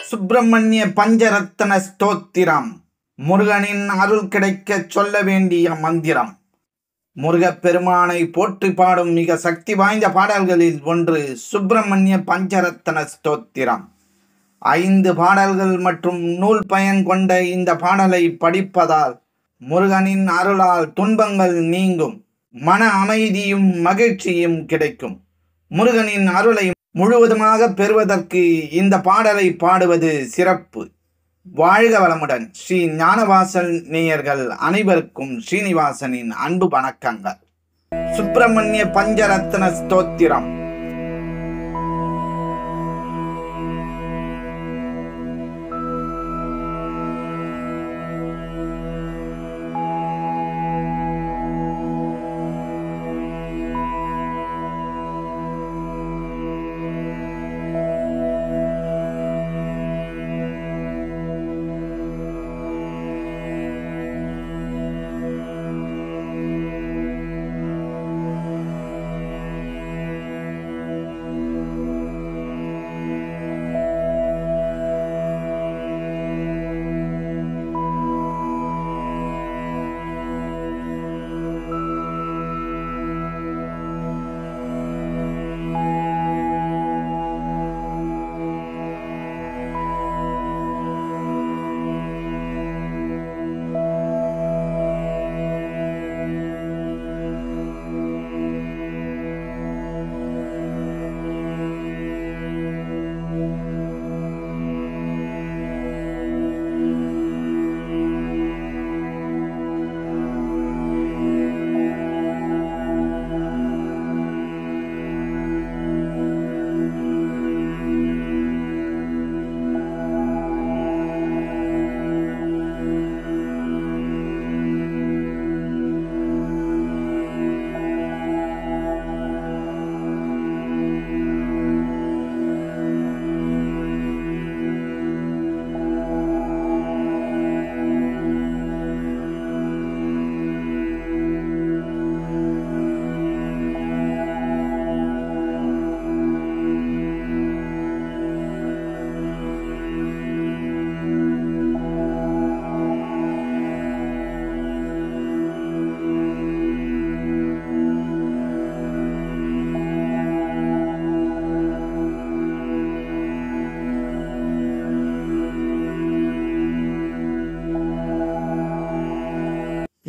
சுப்பிரமணிய பஞ்சரத்ன ஸ்தோத்திரம். முருகனின் அருள் கிடைக்க சொல்ல வேண்டிய மந்திரம். முருகப்பெருமானை போற்றி பாடும் மிக சக்தி வாய்ந்த பாடல்களில் ஒன்று சுப்பிரமணிய பஞ்சரத்ன ஸ்தோத்திரம். 5 பாடல்கள் மற்றும் நூல் பயன் கொண்ட இந்த பாடலை படிப்பதால் முருகனின் அருளால் துன்பங்கள் நீங்கும், மன அமைதியும் மகிழ்ச்சியும் கிடைக்கும். முருகனின் அருளை முழுவதுமாக பெறுவதற்கு இந்த பாடலை பாடுவது சிறப்பு. வாழ்க வளமுடன். ஸ்ரீ ஞானவாசல் நேயர்கள் அனைவருக்கும் ஸ்ரீனிவாசனின் அன்பு வணக்கங்கள். சுப்பிரமணிய பஞ்சரத்ன ஸ்தோத்திரம்.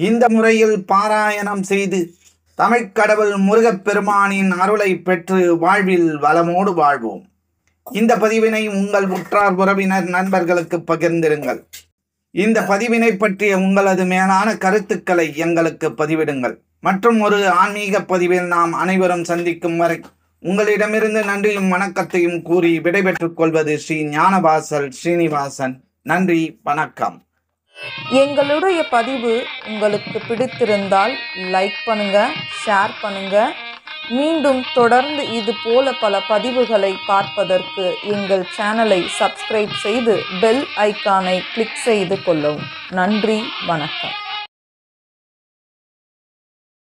இந்த முறையில் பாராயணம் செய்து தமிழ்க்கடவுள் முருகப்பெருமானின் அருளை பெற்று வாழ்வில் வளமோடு வாழ்வோம். இந்த பதிவினை உங்கள் உற்றார் உறவினர் நண்பர்களுக்கு பகிர்ந்திருங்கள். இந்த பதிவினை பற்றிய உங்களது மேலான கருத்துக்களை எங்களுக்கு பதிவிடுங்கள். மற்றும் ஒரு ஆன்மீக பதிவில் நாம் அனைவரும் சந்திக்கும் வரை உங்களிடமிருந்து நன்றியும் வணக்கத்தையும் கூறி விடைபெற்றுக் கொள்வது ஸ்ரீ ஞானவாசல் ஸ்ரீனிவாசன். நன்றி, வணக்கம். எங்களுடைய பதிவு உங்களுக்கு பிடித்திருந்தால் லைக் பண்ணுங்க, ஷேர் பண்ணுங்க. மீண்டும் தொடர்ந்து இது போல பல பதிவுகளை பார்ப்பதற்கு எங்கள் சேனலை சப்ஸ்கிரைப் செய்து பெல் ஐக்கானை கிளிக் செய்து கொள்ளவும். நன்றி, வணக்கம்.